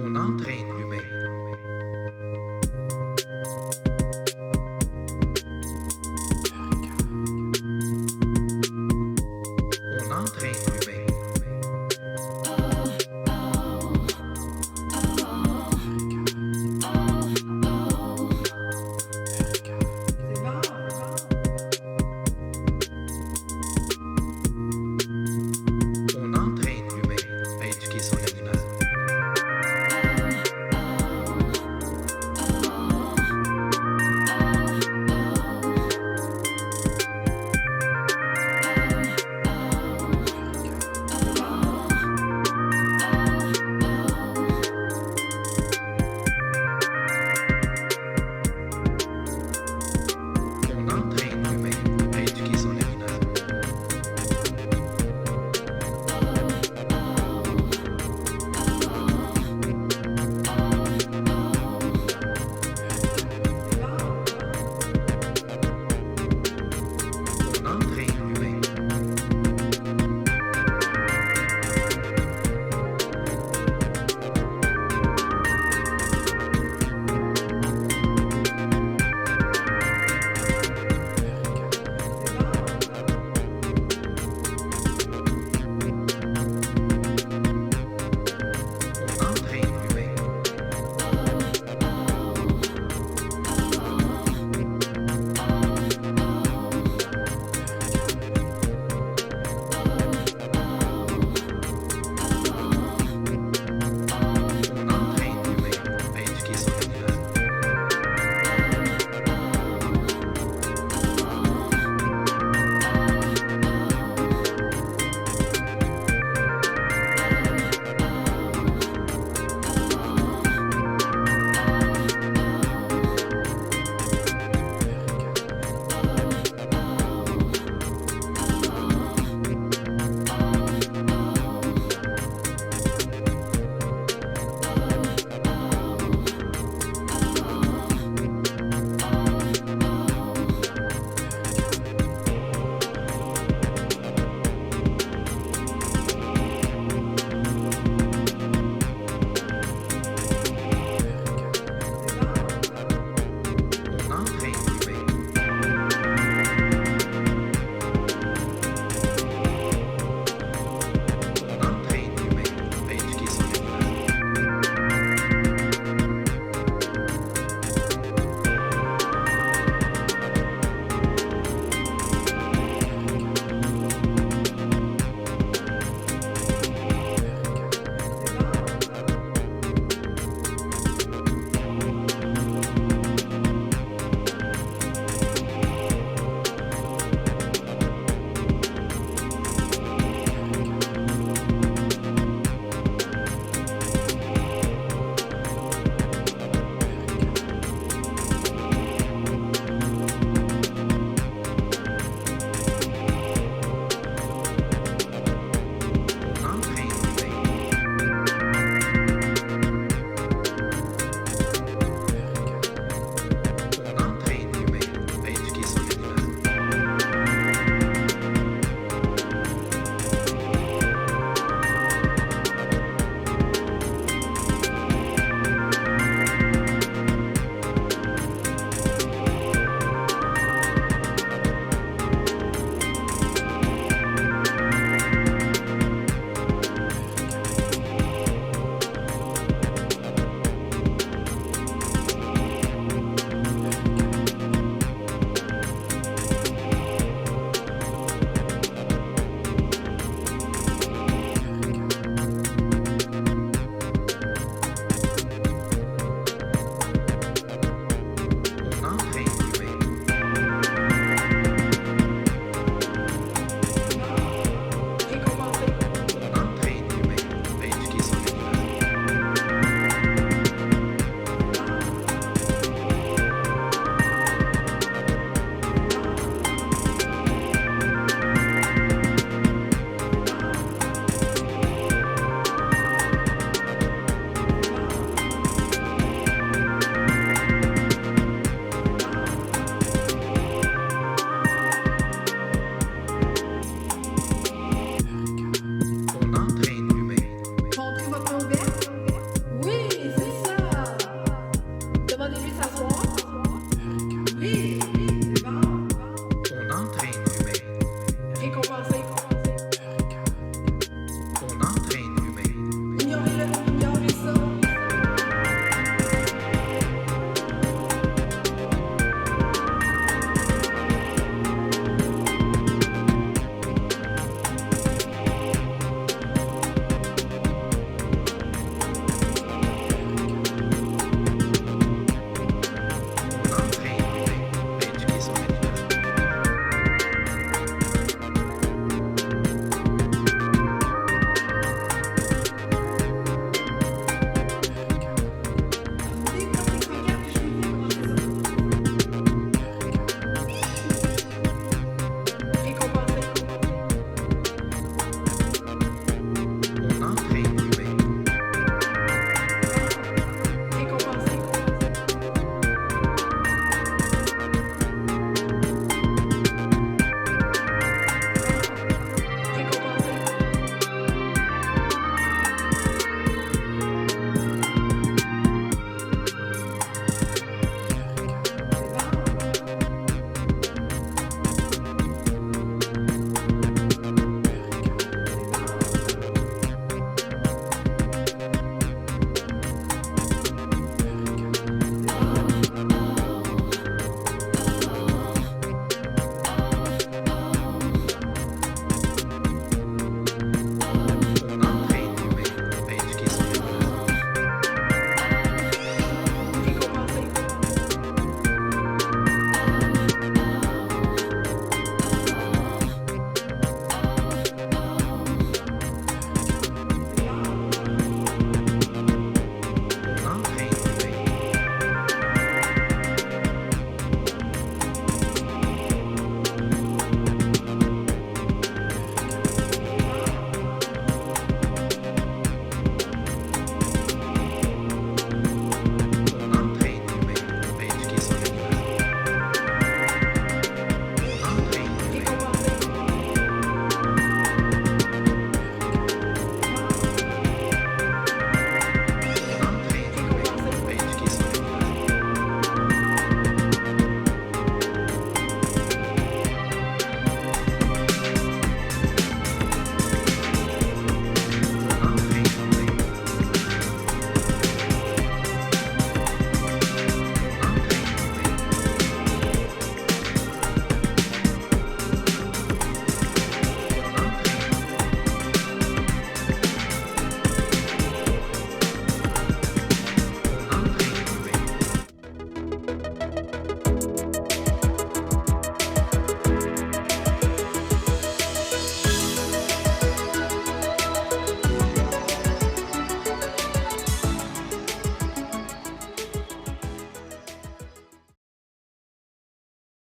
On entraîne l'humain. On entraîne l'humain. On entraîne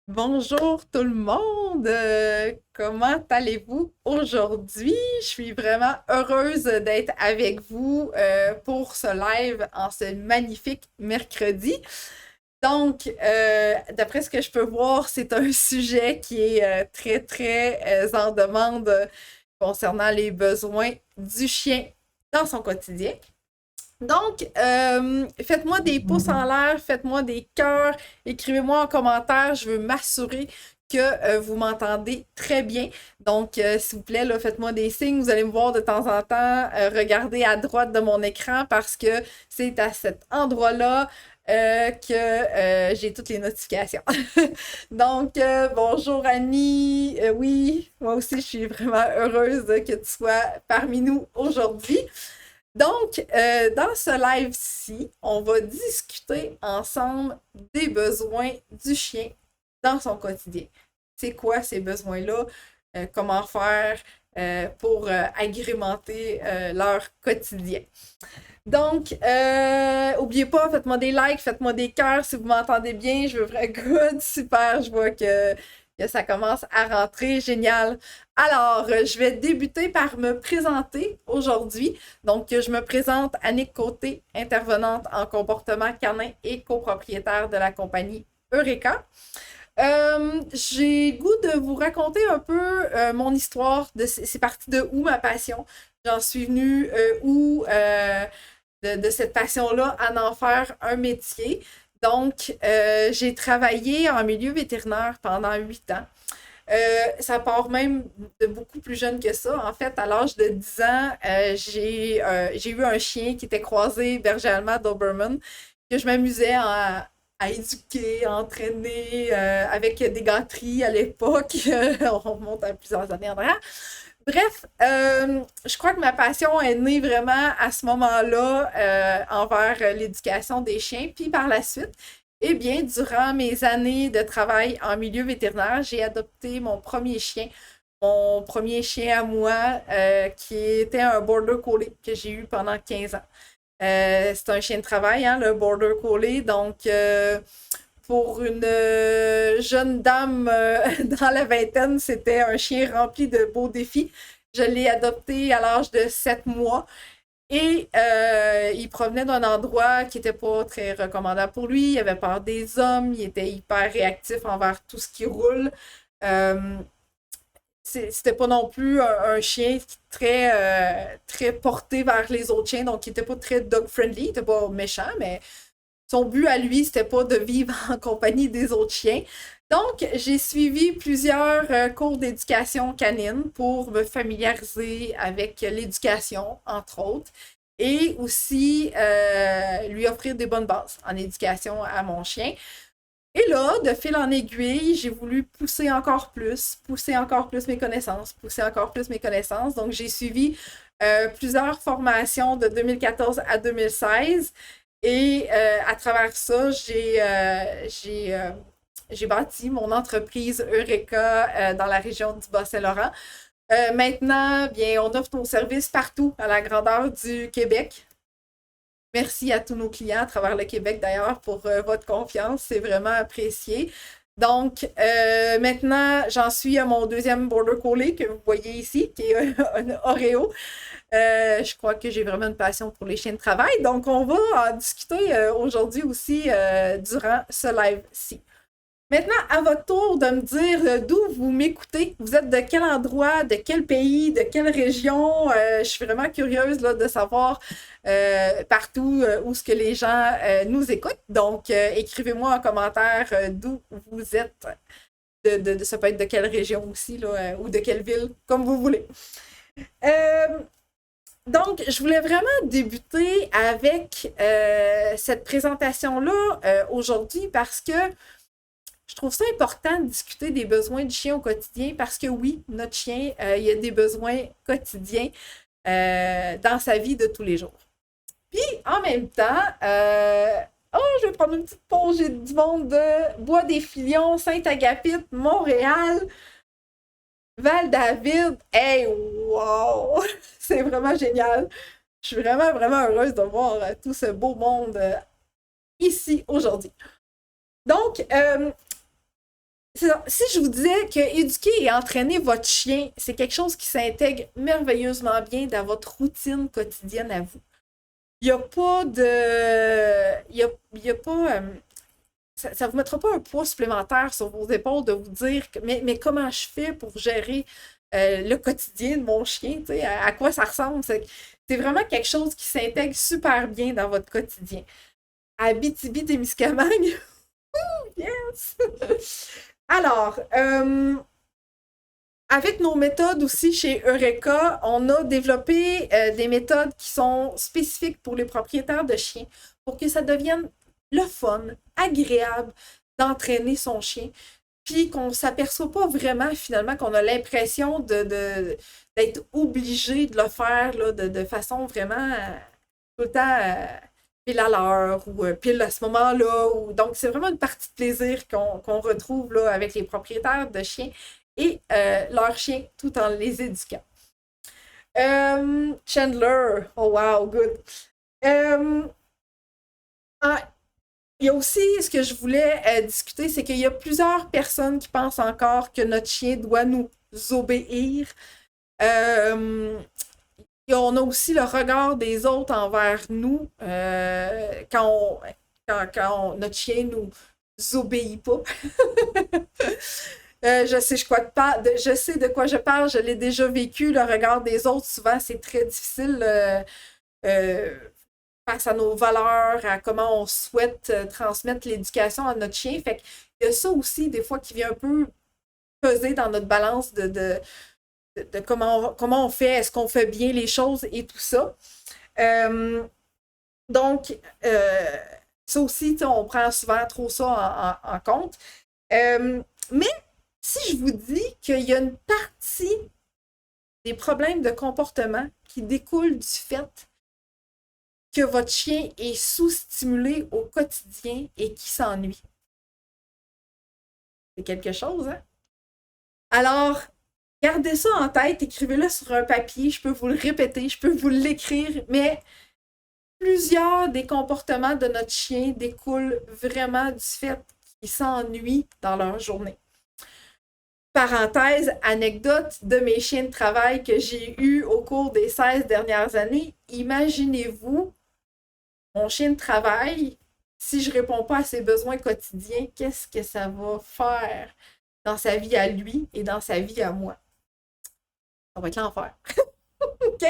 Bonjour tout le monde! Comment allez-vous aujourd'hui? Je suis vraiment heureuse d'être avec vous pour ce live en ce magnifique mercredi. Donc, d'après ce que je peux voir, c'est un sujet qui est très, très en demande concernant les besoins du chien dans son quotidien. Donc, faites-moi des pouces en l'air, faites-moi des cœurs, écrivez-moi en commentaire. Je veux m'assurer que vous m'entendez très bien. Donc, s'il vous plaît, là, faites-moi des signes. Vous allez me voir de temps en temps. Regardez à droite de mon écran parce que c'est à cet endroit-là que j'ai toutes les notifications. Donc, bonjour Annie. Oui, moi aussi, je suis vraiment heureuse que tu sois parmi nous aujourd'hui. Donc, dans ce live-ci, on va discuter ensemble des besoins du chien dans son quotidien. C'est quoi ces besoins-là? Comment faire pour agrémenter leur quotidien? Donc, oubliez pas, faites-moi des likes, faites-moi des cœurs si vous m'entendez bien. Je veux vraiment good, super, je vois que ça commence à rentrer, génial. Alors, je vais débuter par me présenter aujourd'hui. Donc, je me présente Annick Côté, intervenante en comportement canin et copropriétaire de la compagnie Eureka. J'ai le goût de vous raconter un peu mon histoire. C'est parti de où ma passion. J'en suis venue de cette passion-là à en faire un métier. Donc, j'ai travaillé en milieu vétérinaire pendant 8 ans. Ça part même de beaucoup plus jeune que ça. En fait, à l'âge de 10 ans, j'ai eu un chien qui était croisé berger allemand Doberman que je m'amusais à éduquer, à entraîner avec des gâteries à l'époque. On remonte à plusieurs années en arrière. Bref, je crois que ma passion est née vraiment à ce moment-là envers l'éducation des chiens. Puis par la suite, eh bien, durant mes années de travail en milieu vétérinaire, j'ai adopté mon premier chien. Mon premier chien à moi, qui était un Border Collie que j'ai eu pendant 15 ans. C'est un chien de travail, hein, le Border Collie. Donc, pour une jeune dame dans la vingtaine, c'était un chien rempli de beaux défis. Je l'ai adopté à l'âge de 7 mois et il provenait d'un endroit qui n'était pas très recommandable pour lui. Il avait peur des hommes, il était hyper réactif envers tout ce qui roule. Euh, C'était pas non plus un chien très porté vers les autres chiens, donc il était pas très dog-friendly, il était pas méchant, mais son but à lui, c'était pas de vivre en compagnie des autres chiens. Donc, j'ai suivi plusieurs cours d'éducation canine pour me familiariser avec l'éducation, entre autres, et aussi lui offrir des bonnes bases en éducation à mon chien. Et là, de fil en aiguille, j'ai voulu pousser encore plus mes connaissances, pousser encore plus mes connaissances. Donc, j'ai suivi plusieurs formations de 2014 à 2016. Et à travers ça, j'ai bâti mon entreprise Eureka dans la région du Bas-Saint-Laurent. Maintenant, bien, on offre nos services partout à la grandeur du Québec. Merci à tous nos clients à travers le Québec d'ailleurs pour votre confiance, c'est vraiment apprécié. Donc, maintenant, j'en suis à mon deuxième Border Collie que vous voyez ici, qui est un Oreo. Je crois que j'ai vraiment une passion pour les chiens de travail. Donc, on va en discuter aujourd'hui aussi durant ce live-ci. Maintenant, à votre tour de me dire d'où vous m'écoutez. Vous êtes de quel endroit, de quel pays, de quelle région. Je suis vraiment curieuse là, de savoir partout où ce que les gens nous écoutent. Donc, écrivez-moi en commentaire d'où vous êtes. Ça peut être de quelle région aussi, là, ou de quelle ville, comme vous voulez. Euh, donc, je voulais vraiment débuter avec cette présentation-là aujourd'hui parce que je trouve ça important de discuter des besoins du chien au quotidien parce que oui, notre chien, il a des besoins quotidiens dans sa vie de tous les jours. Puis, en même temps, je vais prendre une petite pause. J'ai du monde de Bois-des-Filions, Saint-Agapit, Montréal, Val-David. Hey, wow! C'est vraiment génial. Je suis vraiment, vraiment heureuse de voir tout ce beau monde ici aujourd'hui. Donc, c'est ça. Si je vous disais que éduquer et entraîner votre chien, c'est quelque chose qui s'intègre merveilleusement bien dans votre routine quotidienne à vous. Il n'y a pas de. Il y a pas. Ça ne vous mettra pas un poids supplémentaire sur vos épaules de vous dire mais comment je fais pour gérer le quotidien de mon chien, tu sais, à quoi ça ressemble. C'est vraiment quelque chose qui s'intègre super bien dans votre quotidien. Abitibi-Témiscamingue, yes! Alors, avec nos méthodes aussi chez Eureka, on a développé des méthodes qui sont spécifiques pour les propriétaires de chiens pour que ça devienne le fun, agréable d'entraîner son chien, puis qu'on ne s'aperçoit pas vraiment finalement qu'on a l'impression d'être obligé de le faire là, de façon vraiment tout le temps pile à l'heure ou pile à ce moment-là. Donc, c'est vraiment une partie de plaisir qu'on retrouve là, avec les propriétaires de chiens et leurs chiens tout en les éduquant. Chandler, oh wow, good. Il y a aussi, ce que je voulais discuter, c'est qu'il y a plusieurs personnes qui pensent encore que notre chien doit nous obéir. Et on a aussi le regard des autres envers nous quand notre chien nous obéit pas. Je sais de quoi je parle, je l'ai déjà vécu. Le regard des autres, souvent, c'est très difficile face à nos valeurs, à comment on souhaite transmettre l'éducation à notre chien. Fait qu'il y a ça aussi, des fois, qui vient un peu peser dans notre balance de comment on fait, est-ce qu'on fait bien les choses et tout ça. Donc, ça aussi, on prend souvent trop ça en compte. Mais si je vous dis qu'il y a une partie des problèmes de comportement qui découlent du fait que votre chien est sous-stimulé au quotidien et qui s'ennuie. C'est quelque chose, hein? Alors, gardez ça en tête, écrivez-le sur un papier, je peux vous le répéter, je peux vous l'écrire, mais plusieurs des comportements de notre chien découlent vraiment du fait qu'ils s'ennuient dans leur journée. Parenthèse, anecdote de mes chiens de travail que j'ai eus au cours des 16 dernières années. Imaginez-vous, mon chien de travail, si je ne réponds pas à ses besoins quotidiens, qu'est-ce que ça va faire dans sa vie à lui et dans sa vie à moi? Ça va être l'enfer. OK?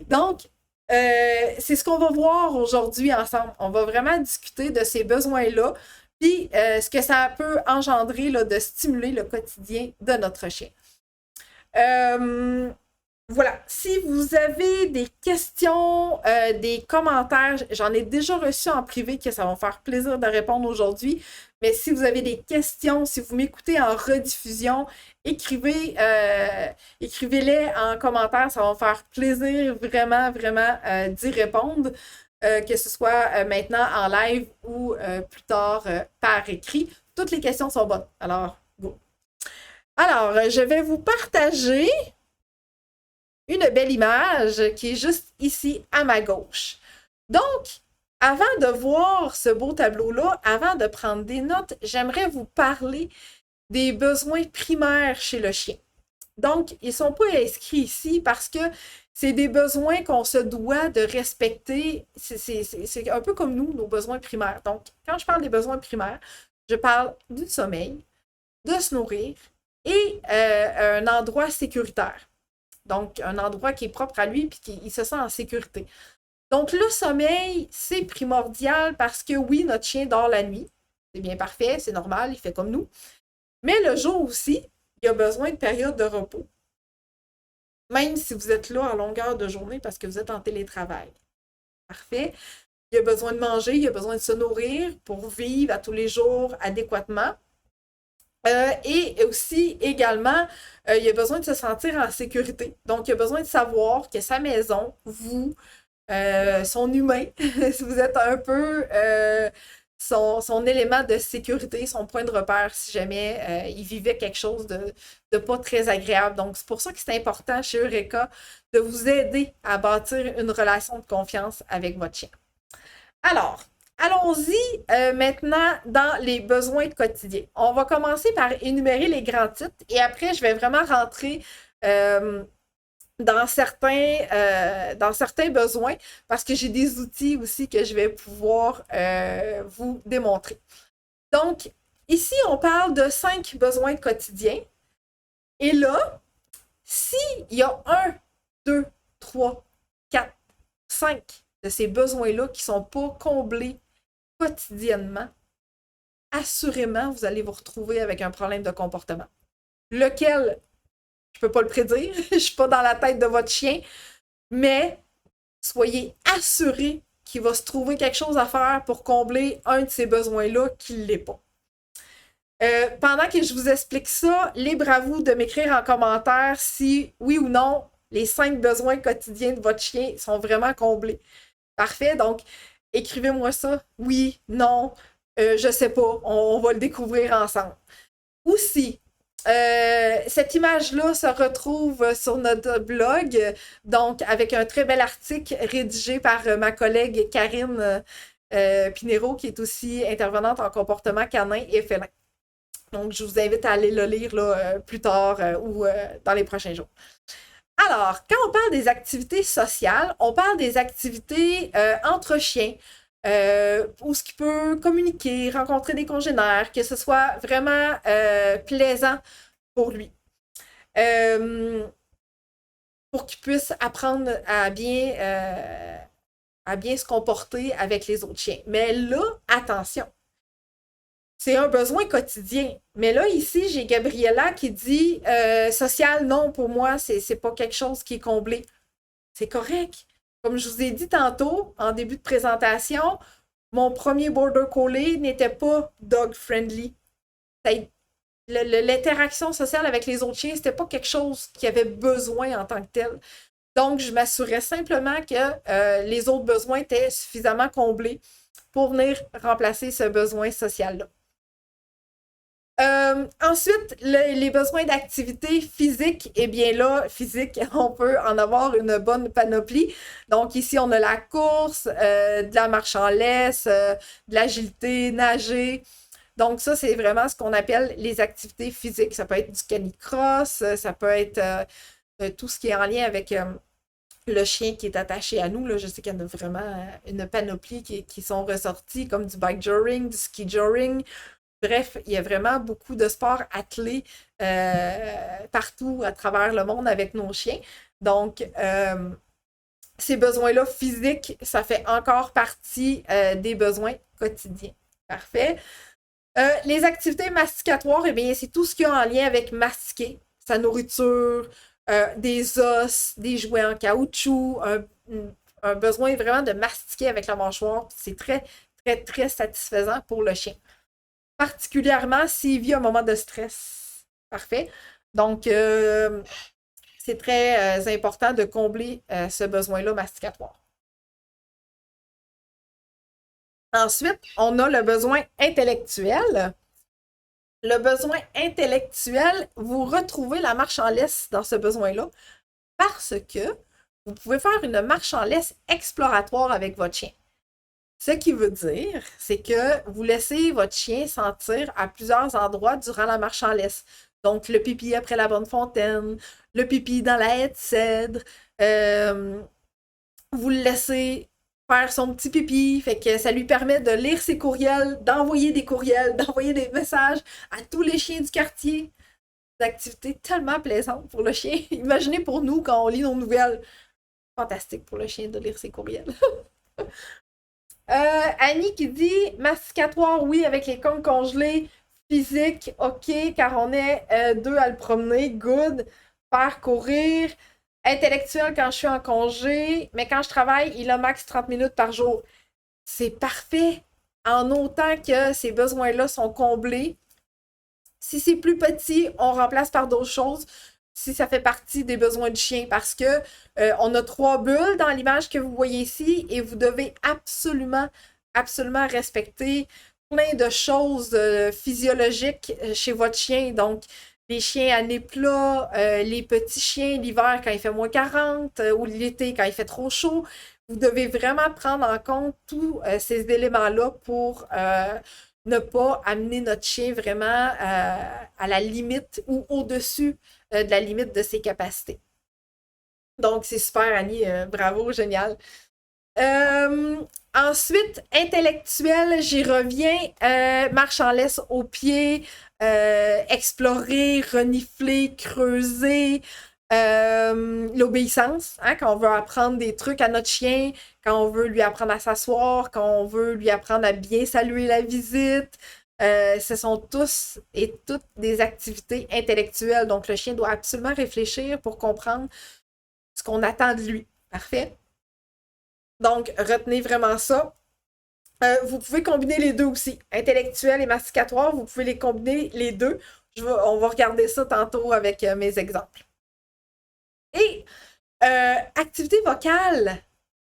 Donc, c'est ce qu'on va voir aujourd'hui ensemble. On va vraiment discuter de ces besoins-là, puis ce que ça peut engendrer là, de stimuler le quotidien de notre chien. Voilà. Si vous avez des questions, des commentaires, j'en ai déjà reçu en privé que ça va me faire plaisir de répondre aujourd'hui. Mais si vous avez des questions, si vous m'écoutez en rediffusion, écrivez-les en commentaire. Ça va me faire plaisir vraiment, vraiment d'y répondre. Que ce soit maintenant en live ou plus tard par écrit. Toutes les questions sont bonnes. Alors, go. Alors, je vais vous partager une belle image qui est juste ici à ma gauche. Donc, avant de voir ce beau tableau-là, avant de prendre des notes, j'aimerais vous parler des besoins primaires chez le chien. Donc, ils ne sont pas inscrits ici parce que c'est des besoins qu'on se doit de respecter. C'est un peu comme nous, nos besoins primaires. Donc, quand je parle des besoins primaires, je parle du sommeil, de se nourrir et un endroit sécuritaire. Donc, un endroit qui est propre à lui et qu'il se sent en sécurité. Donc, le sommeil, c'est primordial parce que oui, notre chien dort la nuit. C'est bien parfait, c'est normal, il fait comme nous. Mais le jour aussi, il a besoin de périodes de repos. Même si vous êtes là en longueur de journée parce que vous êtes en télétravail. Parfait. Il a besoin de manger, il a besoin de se nourrir pour vivre à tous les jours adéquatement. Et aussi, également, il a besoin de se sentir en sécurité. Donc, il a besoin de savoir que sa maison, vous, son humain, si vous êtes un peu son élément de sécurité, son point de repère, si jamais il vivait quelque chose de pas très agréable. Donc, c'est pour ça que c'est important chez Eureka de vous aider à bâtir une relation de confiance avec votre chien. Alors, Allons-y maintenant dans les besoins quotidiens. On va commencer par énumérer les grands titres et après, je vais vraiment rentrer euh, dans certains besoins parce que j'ai des outils aussi que je vais pouvoir vous démontrer. Donc, ici, on parle de 5 besoins quotidiens. Et là, s'il y a 1, 2, 3, 4, 5 de ces besoins-là qui ne sont pas comblés quotidiennement, assurément, vous allez vous retrouver avec un problème de comportement. Lequel, je ne peux pas le prédire, je ne suis pas dans la tête de votre chien, mais soyez assurés qu'il va se trouver quelque chose à faire pour combler un de ces besoins-là qui ne l'est pas. Pendant que je vous explique ça, libre à vous de m'écrire en commentaire si, oui ou non, les 5 besoins quotidiens de votre chien sont vraiment comblés. Parfait, donc écrivez-moi ça. Oui, non, je sais pas, on va le découvrir ensemble. Aussi, cette image-là se retrouve sur notre blog, donc avec un très bel article rédigé par ma collègue Karine Pinero, qui est aussi intervenante en comportement canin et félin. Donc, je vous invite à aller le lire là, plus tard ou dans les prochains jours. Alors, quand on parle des activités sociales, on parle des activités entre chiens, où ce qui peut communiquer, rencontrer des congénères, que ce soit vraiment plaisant pour lui. Pour qu'il puisse apprendre à bien se comporter avec les autres chiens. Mais là, attention, c'est un besoin quotidien. Mais là, ici, j'ai Gabriella qui dit social, non, pour moi, c'est pas quelque chose qui est comblé. C'est correct. Comme je vous ai dit tantôt, en début de présentation, mon premier Border Collie n'était pas dog-friendly. L'interaction sociale avec les autres chiens, c'était pas quelque chose qui avait besoin en tant que tel. Donc, je m'assurais simplement que les autres besoins étaient suffisamment comblés pour venir remplacer ce besoin social-là. Ensuite, les besoins d'activité physique, eh bien là, physique, on peut en avoir une bonne panoplie. Donc ici, on a la course, de la marche en laisse, de l'agilité, nager. Donc ça, c'est vraiment ce qu'on appelle les activités physiques. Ça peut être du canicross, ça peut être tout ce qui est en lien avec le chien qui est attaché à nous. Là, je sais qu'il y en a vraiment une panoplie qui sont ressortis, comme du bike joring, du ski joring. Bref, il y a vraiment beaucoup de sports attelés partout à travers le monde avec nos chiens. Donc, ces besoins-là physiques, ça fait encore partie des besoins quotidiens. Parfait. Les activités masticatoires, eh bien, c'est tout ce qui a en lien avec mastiquer, sa nourriture, des os, des jouets en caoutchouc, un besoin vraiment de mastiquer avec la mâchoire. C'est très, très, très satisfaisant pour le chien. Particulièrement s'il vit un moment de stress. Parfait. Donc, c'est très important de combler ce besoin-là masticatoire. Ensuite, on a le besoin intellectuel. Le besoin intellectuel, vous retrouvez la marche en laisse dans ce besoin-là parce que vous pouvez faire une marche en laisse exploratoire avec votre chien. Ce qui veut dire, c'est que vous laissez votre chien sentir à plusieurs endroits durant la marche en laisse. Donc, le pipi après la bonne fontaine, le pipi dans la haie de cèdre. Vous le laissez faire son petit pipi, fait que ça lui permet de lire ses courriels, d'envoyer des courriels, d'envoyer des messages à tous les chiens du quartier. Des activités tellement plaisantes pour le chien. Imaginez pour nous quand on lit nos nouvelles. Fantastique pour le chien de lire ses courriels. Annie qui dit masticatoire, oui, avec les congres congelés. Physique, ok, car on est deux à le promener. Good. Faire courir. Intellectuel quand je suis en congé, mais quand je travaille, il a max 30 minutes par jour. C'est parfait. En autant que ces besoins-là sont comblés. Si c'est plus petit, on remplace par d'autres choses. Si ça fait partie des besoins du chien, parce que on a 3 bulles dans l'image que vous voyez ici et vous devez absolument, absolument respecter plein de choses physiologiques chez votre chien. Donc, les chiens à nez plat, les petits chiens l'hiver quand il fait moins 40 ou l'été quand il fait trop chaud. Vous devez vraiment prendre en compte tous ces éléments-là pour ne pas amener notre chien vraiment à la limite ou au-dessus de la limite de ses capacités. Donc, c'est super, Annie. Bravo, génial. Euh, Ensuite, intellectuel, j'y reviens. Marche en laisse aux pieds, explorer, renifler, creuser. L'obéissance, hein, quand on veut apprendre des trucs à notre chien, quand on veut lui apprendre à s'asseoir, quand on veut lui apprendre à bien saluer la visite. Ce sont tous et toutes des activités intellectuelles. Donc, le chien doit absolument réfléchir pour comprendre ce qu'on attend de lui. Parfait? Donc, retenez vraiment ça. Vous pouvez combiner les deux aussi. Intellectuel et masticatoire, vous pouvez les combiner les deux. On va regarder ça tantôt avec mes exemples. Et activité vocale,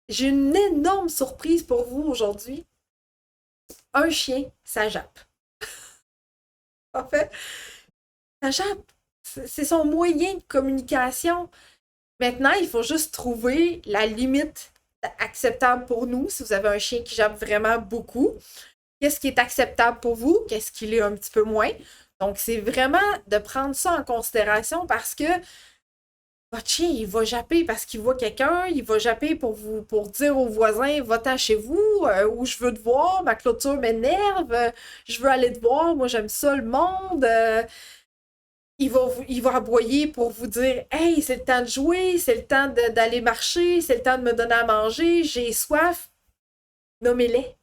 j'ai une énorme surprise pour vous aujourd'hui. Un chien, ça jappe. En fait, ça jappe. C'est son moyen de communication. Maintenant, il faut juste trouver la limite acceptable pour nous, si vous avez un chien qui jappe vraiment beaucoup. Qu'est-ce qui est acceptable pour vous? Qu'est-ce qui l'est un petit peu moins? Donc, c'est vraiment de prendre ça en considération parce que votre chien, il va japper parce qu'il voit quelqu'un, il va japper pour dire aux voisins, va-t'en chez vous, ou je veux te voir, ma clôture m'énerve, je veux aller te voir, moi j'aime ça le monde. Il va aboyer pour vous dire hey, c'est le temps de jouer, c'est le temps d'aller marcher, c'est le temps de me donner à manger, j'ai soif. Nommez-les.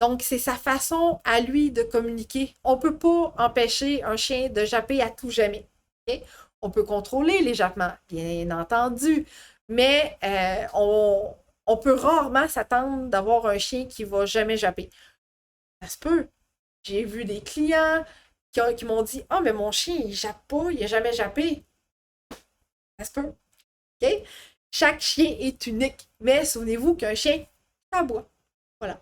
Donc, c'est sa façon à lui de communiquer. On ne peut pas empêcher un chien de japper à tout jamais. Okay? On peut contrôler les jappements, bien entendu, mais on peut rarement s'attendre d'avoir un chien qui ne va jamais japper. Ça se peut. J'ai vu des clients qui m'ont dit ah, mais mon chien, il jappe pas, il n'a jamais jappé. Ça se peut. Okay? Chaque chien est unique, mais souvenez-vous qu'un chien, ça aboie. Voilà.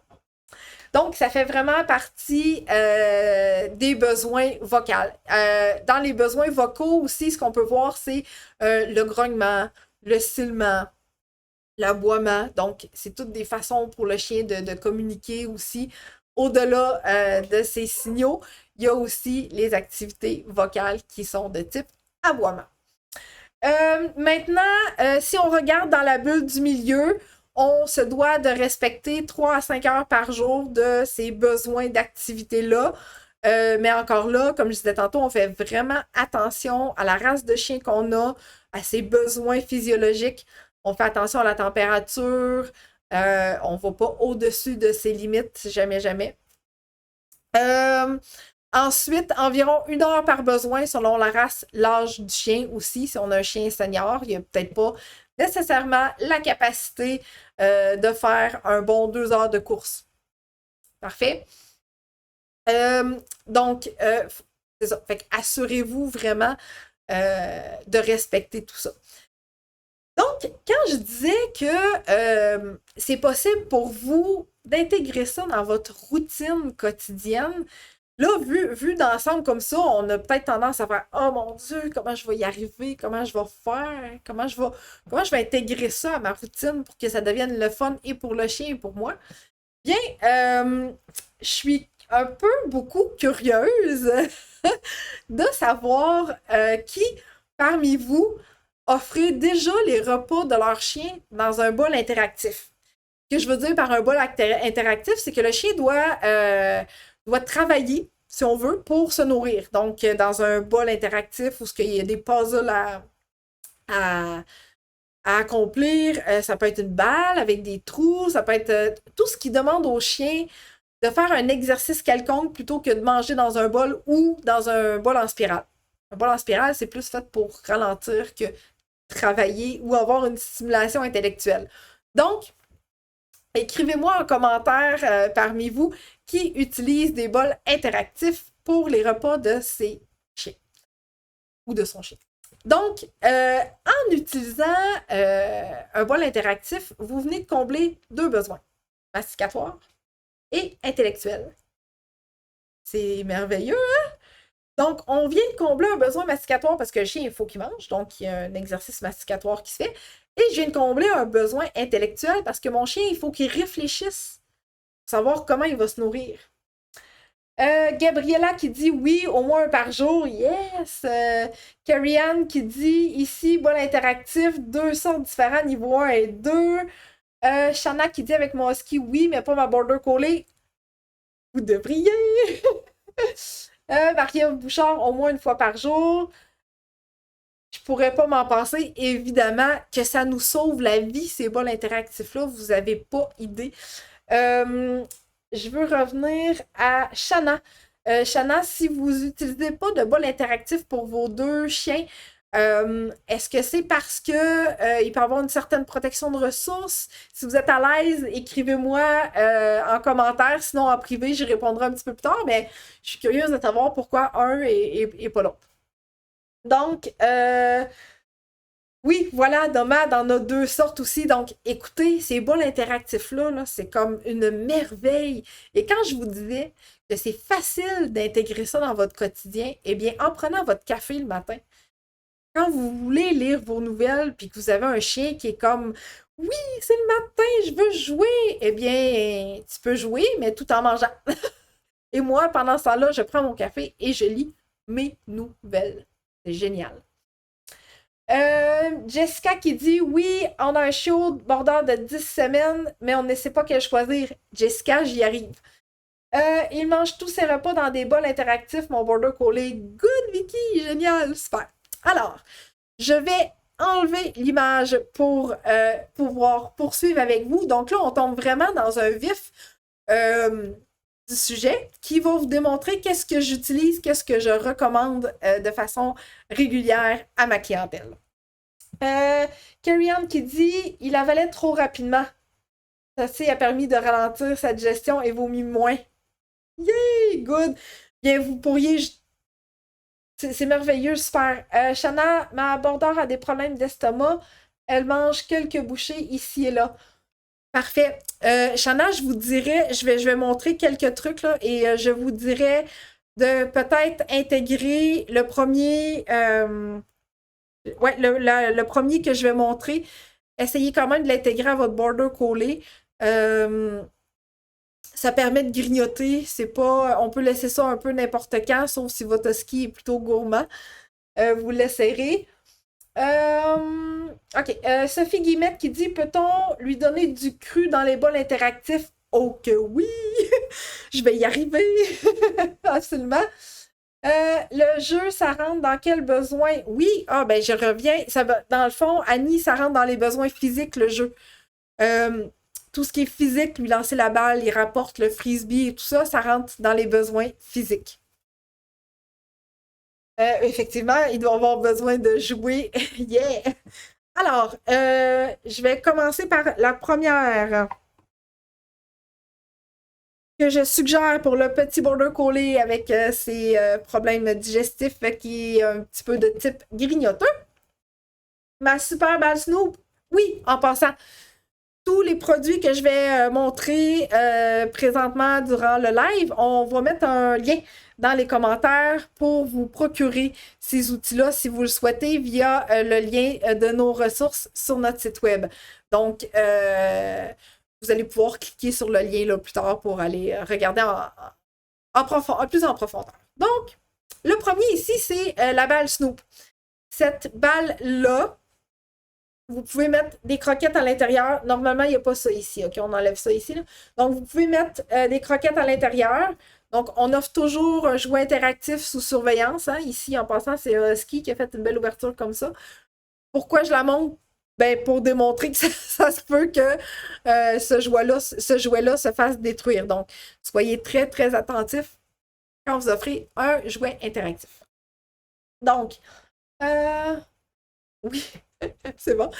Donc, ça fait vraiment partie des besoins vocaux. Dans les besoins vocaux aussi, ce qu'on peut voir, c'est le grognement, le sifflement, l'aboiement. Donc, c'est toutes des façons pour le chien de communiquer aussi. Au-delà de ces signaux, il y a aussi les activités vocales qui sont de type aboiement. Maintenant, si on regarde dans la bulle du milieu, on se doit de respecter 3 à 5 heures par jour de ces besoins d'activité-là. Mais encore là, comme je disais tantôt, on fait vraiment attention à la race de chien qu'on a, à ses besoins physiologiques. On fait attention à la température. On ne va pas au-dessus de ses limites, jamais, jamais. Ensuite, environ 1 heure par besoin selon la race, l'âge du chien aussi. Si on a un chien senior, il n'y a peut-être pas nécessairement la capacité de faire un bon 2 heures de course. Parfait. Donc, c'est ça. Fait assurez-vous vraiment de respecter tout ça. Donc, quand je disais que c'est possible pour vous d'intégrer ça dans votre routine quotidienne, là, vu d'ensemble comme ça, on a peut-être tendance à faire « Oh mon Dieu, comment je vais y arriver? Comment je vais faire? Comment je vais intégrer ça à ma routine pour que ça devienne le fun et pour le chien et pour moi? » Bien, je suis un peu beaucoup curieuse de savoir qui, parmi vous, offrait déjà les repas de leur chien dans un bol interactif. Ce que je veux dire par un bol interactif, c'est que le chien doit travailler, si on veut, pour se nourrir. Donc, dans un bol interactif où il y a des puzzles à accomplir, ça peut être une balle avec des trous, ça peut être tout ce qui demande au chien de faire un exercice quelconque plutôt que de manger dans un bol ou dans un bol en spirale. Un bol en spirale, c'est plus fait pour ralentir que travailler ou avoir une stimulation intellectuelle. Donc, écrivez-moi en commentaire parmi vous qui utilise des bols interactifs pour les repas de ses chiens ou de son chien. Donc, en utilisant un bol interactif, vous venez de combler 2 besoins, masticatoire et intellectuel. C'est merveilleux, hein? Donc, on vient de combler un besoin masticatoire parce que le chien, il faut qu'il mange. Donc, il y a un exercice masticatoire qui se fait. Et je viens de combler un besoin intellectuel parce que mon chien, il faut qu'il réfléchisse pour savoir comment il va se nourrir. Gabriella qui dit oui, au moins un par jour, yes. Carrie-Anne qui dit ici, bol interactif, 2 sortes différents, niveau 1 et 2. Shanna qui dit avec mon husky, oui, mais pas ma border collie. Vous devriez. Marie-Ève Bouchard, au moins une fois par jour. Je pourrais pas m'en passer. Évidemment que ça nous sauve la vie, ces bols interactifs-là. Vous n'avez pas idée. Je veux revenir à Shanna. Shanna, si vous n'utilisez pas de bol interactif pour vos 2 chiens, est-ce que c'est parce que il peut y avoir une certaine protection de ressources? Si vous êtes à l'aise, écrivez-moi en commentaire. Sinon, en privé, j'y répondrai un petit peu plus tard. Mais je suis curieuse de savoir pourquoi un et pas l'autre. Donc, oui, voilà, Nomade en a 2 sortes aussi. Donc, écoutez, ces bols interactifs-là, là, c'est comme une merveille. Et quand je vous disais que c'est facile d'intégrer ça dans votre quotidien, eh bien, en prenant votre café le matin, quand vous voulez lire vos nouvelles, puis que vous avez un chien qui est comme oui, c'est le matin, je veux jouer, eh bien, tu peux jouer, mais tout en mangeant. Et moi, pendant ce temps-là, je prends mon café et je lis mes nouvelles. C'est génial. Jessica qui dit oui, on a un chiot border de 10 semaines, mais on ne sait pas quel choisir. Jessica, j'y arrive. Il mange tous ses repas dans des bols interactifs, mon border collie. Good, Vicky, génial, super. Alors, je vais enlever l'image pour pouvoir poursuivre avec vous. Donc là, on tombe vraiment dans un vif du sujet qui va vous démontrer qu'est-ce que j'utilise, qu'est-ce que je recommande de façon régulière à ma clientèle. Carrie-Anne qui dit « Il avalait trop rapidement. Ceci a permis de ralentir sa digestion et vomit moins. » Yay! Good! Bien, vous pourriez... C'est merveilleux, super. Shanna, ma border a des problèmes d'estomac. Elle mange quelques bouchées ici et là. Parfait. Shanna, je vous dirais, je vais montrer quelques trucs là, et je vous dirais de peut-être intégrer le premier... ouais, le premier que je vais montrer. Essayez quand même de l'intégrer à votre border collie. Ça permet de grignoter. C'est pas. On peut laisser ça un peu n'importe quand, sauf si votre husky est plutôt gourmand. Vous l'essayerez. OK. Sophie Guillemette qui dit peut-on lui donner du cru dans les bols interactifs? Oh que oui! Je vais y arriver! Absolument. Le jeu, ça rentre dans quel besoin? Oui, ben je reviens. Ça va, dans le fond, Annie, ça rentre dans les besoins physiques, le jeu. Tout ce qui est physique, lui lancer la balle, il rapporte le frisbee et tout ça, ça rentre dans les besoins physiques. Effectivement, il doit avoir besoin de jouer. Yeah! Alors, je vais commencer par la première que je suggère pour le petit border collie avec ses problèmes digestifs qui est un petit peu de type grignoteur. Ma super balle Snoop. Oui, en passant, tous les produits que je vais montrer présentement durant le live, on va mettre un lien dans les commentaires pour vous procurer ces outils-là si vous le souhaitez via le lien de nos ressources sur notre site web. Donc, vous allez pouvoir cliquer sur le lien là, plus tard pour aller regarder plus en profondeur. Donc, le premier ici, c'est la balle Snoop. Cette balle-là, vous pouvez mettre des croquettes à l'intérieur. Normalement, il n'y a pas ça ici. OK, on enlève ça ici. Là. Donc, vous pouvez mettre des croquettes à l'intérieur. Donc, on offre toujours un jouet interactif sous surveillance. Hein. Ici, en passant, c'est un husky qui a fait une belle ouverture comme ça. Pourquoi je la montre? Ben, pour démontrer que ça se peut que ce jouet-là se fasse détruire. Donc, soyez très, très attentifs quand vous offrez un jouet interactif. Donc, oui, c'est bon.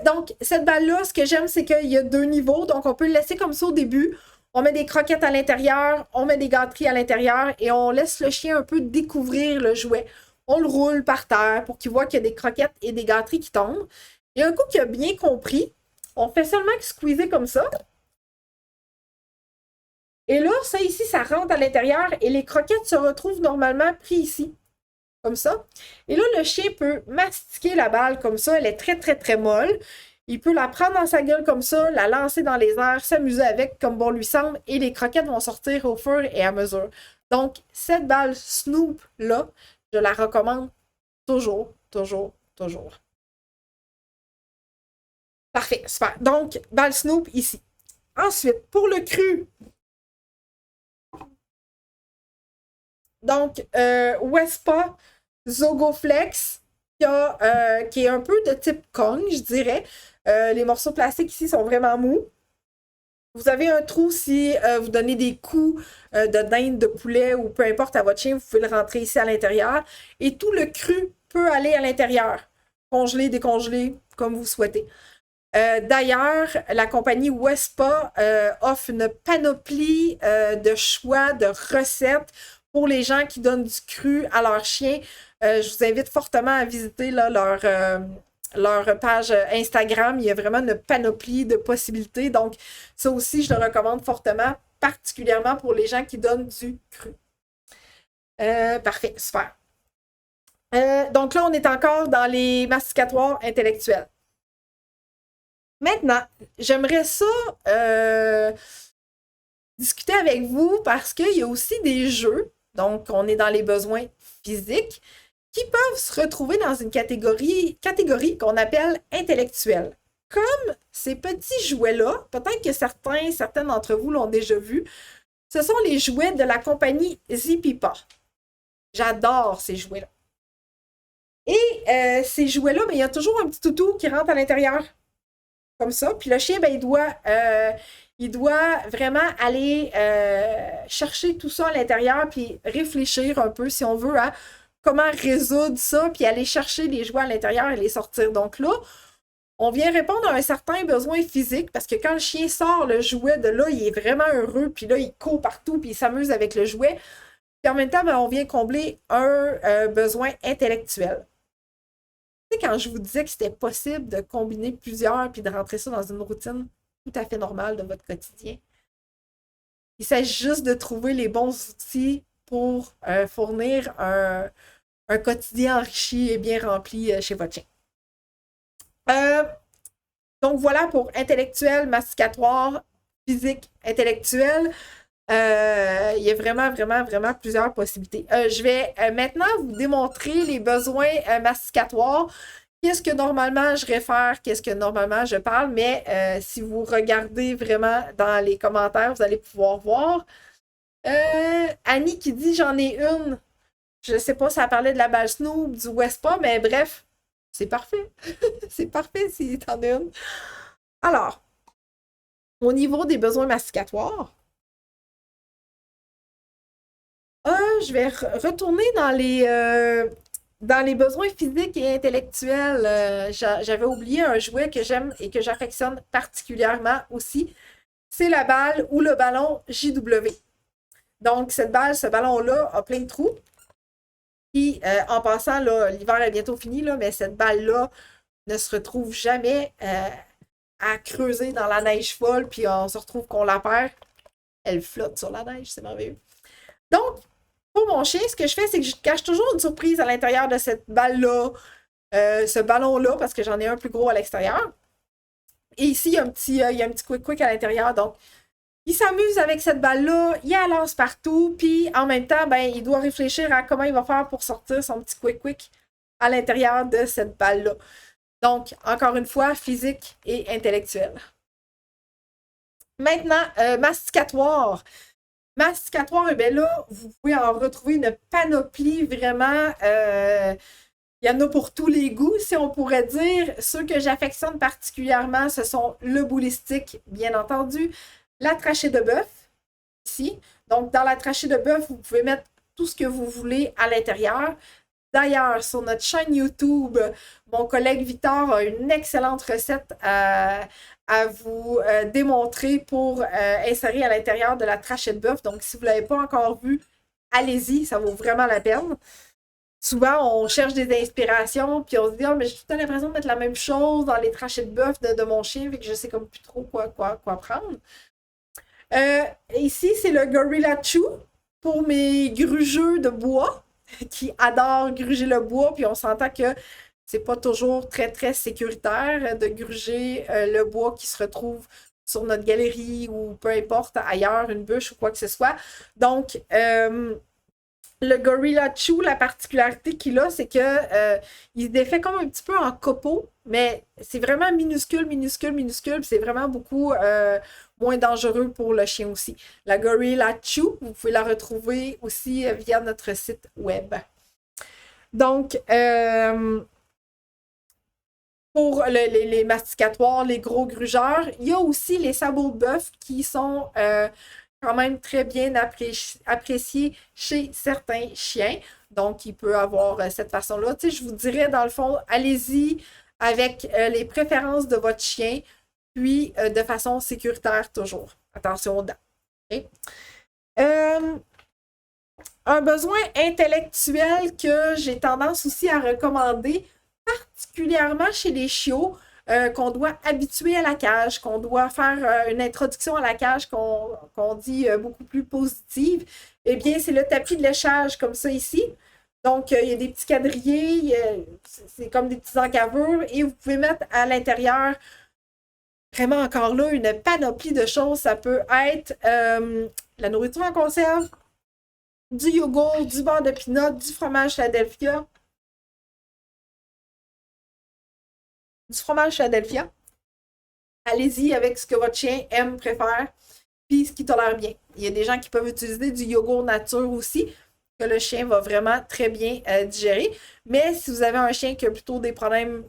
Donc, cette balle-là, ce que j'aime, c'est qu'il y a 2 niveaux. Donc, on peut le laisser comme ça au début. On met des croquettes à l'intérieur, on met des gâteries à l'intérieur et on laisse le chien un peu découvrir le jouet. On le roule par terre pour qu'il voit qu'il y a des croquettes et des gâteries qui tombent. Et un coup qu'il a bien compris, on fait seulement que squeezer comme ça. Et là, ça ici, ça rentre à l'intérieur et les croquettes se retrouvent normalement prises ici, comme ça. Et là, le chien peut mastiquer la balle comme ça. Elle est très, très, très molle. Il peut la prendre dans sa gueule comme ça, la lancer dans les airs, s'amuser avec comme bon lui semble et les croquettes vont sortir au fur et à mesure. Donc, cette balle Snoop-là, je la recommande toujours, toujours, toujours. Parfait, super. Donc, balle Snoop ici. Ensuite, pour le cru, donc, Wespa Zogoflex, qui est un peu de type Kong, je dirais. Les morceaux plastiques ici sont vraiment mous. Vous avez un trou si vous donnez des coups de dinde, de poulet ou peu importe à votre chien, vous pouvez le rentrer ici à l'intérieur. Et tout le cru peut aller à l'intérieur. Congelé, décongelé, comme vous souhaitez. D'ailleurs, la compagnie Wespa offre une panoplie de choix, de recettes pour les gens qui donnent du cru à leurs chiens. Je vous invite fortement à visiter là, leur page Instagram. Il y a vraiment une panoplie de possibilités. Donc, ça aussi, je le recommande fortement, particulièrement pour les gens qui donnent du cru. Parfait, super. Donc là, on est encore dans les masticatoires intellectuels. Maintenant, j'aimerais ça discuter avec vous parce qu'il y a aussi des jeux, donc on est dans les besoins physiques, qui peuvent se retrouver dans une catégorie qu'on appelle intellectuelle. Comme ces petits jouets-là, peut-être que certains d'entre vous l'ont déjà vu, ce sont les jouets de la compagnie Zipipa. J'adore ces jouets-là. Et ces jouets-là, il y a toujours un petit toutou qui rentre à l'intérieur. Comme ça. Puis le chien, il doit vraiment aller chercher tout ça à l'intérieur puis réfléchir un peu, si on veut, à comment résoudre ça, puis aller chercher les jouets à l'intérieur et les sortir. Donc là, on vient répondre à un certain besoin physique parce que quand le chien sort le jouet de là, il est vraiment heureux, puis là, il court partout, puis il s'amuse avec le jouet. Puis en même temps, on vient combler un besoin intellectuel. Tu sais, quand je vous disais que c'était possible de combiner plusieurs puis de rentrer ça dans une routine tout à fait normale de votre quotidien, il s'agit juste de trouver les bons outils pour fournir un quotidien enrichi et bien rempli chez votre chien. Donc voilà pour intellectuel, masticatoire, physique, intellectuel. Il y a vraiment, vraiment, vraiment plusieurs possibilités. Je vais maintenant vous démontrer les besoins masticatoires. Qu'est-ce que normalement je réfère, qu'est-ce que normalement je parle, mais si vous regardez vraiment dans les commentaires, vous allez pouvoir voir. Annie qui dit j'en ai une. Je ne sais pas si elle parlait de la balle Snoop, du Wespa, mais bref, c'est parfait. C'est parfait si t'en as une. Alors, au niveau des besoins masticatoires, je vais retourner dans les besoins physiques et intellectuels. J'avais oublié un jouet que j'aime et que j'affectionne particulièrement aussi. C'est la balle ou le ballon JW. Donc, ce ballon-là a plein de trous. Puis, en passant, l'hiver est bientôt fini, là, mais cette balle-là ne se retrouve jamais à creuser dans la neige folle, puis on se retrouve qu'on la perd. Elle flotte sur la neige, c'est merveilleux. Donc, pour mon chien, ce que je fais, c'est que je cache toujours une surprise à l'intérieur de cette balle-là, ce ballon-là, parce que j'en ai un plus gros à l'extérieur. Et ici, il y a un petit quick-quick à l'intérieur. Donc, il s'amuse avec cette balle-là, il la lance partout, puis en même temps, il doit réfléchir à comment il va faire pour sortir son petit quick-quick à l'intérieur de cette balle-là. Donc, encore une fois, physique et intellectuel. Maintenant, masticatoire. Masticatoire, là, vous pouvez en retrouver une panoplie vraiment. Il y en a pour tous les goûts, si on pourrait dire. Ceux que j'affectionne particulièrement, ce sont le boulistique, bien entendu, la trachée de bœuf, ici. Donc, dans la trachée de bœuf, vous pouvez mettre tout ce que vous voulez à l'intérieur. D'ailleurs, sur notre chaîne YouTube, mon collègue Victor a une excellente recette à vous démontrer pour insérer à l'intérieur de la trachée de bœuf. Donc, si vous ne l'avez pas encore vu, allez-y, ça vaut vraiment la peine. Souvent, on cherche des inspirations, puis on se dit « Ah, mais j'ai tout le temps l'impression de mettre la même chose dans les trachées de bœuf de mon chien, fait que je sais comme plus trop quoi prendre. » Euh, Ici, c'est le Gorilla Chew pour mes grugeux de bois qui adorent gruger le bois. Puis on s'entend que c'est pas toujours très, très sécuritaire de gruger le bois qui se retrouve sur notre galerie ou peu importe ailleurs, une bûche ou quoi que ce soit. Donc, le Gorilla Chew, la particularité qu'il a, c'est que il se défait comme un petit peu en copeaux, mais c'est vraiment minuscule, minuscule, minuscule. C'est vraiment beaucoup moins dangereux pour le chien aussi. La Gorilla Chew, vous pouvez la retrouver aussi via notre site web. Donc, pour les masticatoires, les gros grugeurs, il y a aussi les sabots de bœuf qui sont quand même très bien appréciés chez certains chiens. Donc, il peut avoir cette façon-là. Tu sais, je vous dirais, dans le fond, allez-y avec les préférences de votre chien, puis de façon sécuritaire toujours. Attention aux dents. Okay? Un besoin intellectuel que j'ai tendance aussi à recommander, particulièrement chez les chiots, qu'on doit habituer à la cage, qu'on doit faire une introduction à la cage qu'on dit beaucoup plus positive, eh bien, c'est le tapis de léchage comme ça ici. Donc, il y a des petits quadrillés, c'est comme des petites encavures, et vous pouvez mettre à l'intérieur, vraiment encore là, une panoplie de choses. Ça peut être la nourriture en conserve, du yogourt, du beurre de pinot, du fromage Philadelphia, Allez-y avec ce que votre chien aime, préfère, puis ce qui tolère bien. Il y a des gens qui peuvent utiliser du yogourt nature aussi, que le chien va vraiment très bien digérer. Mais si vous avez un chien qui a plutôt des problèmes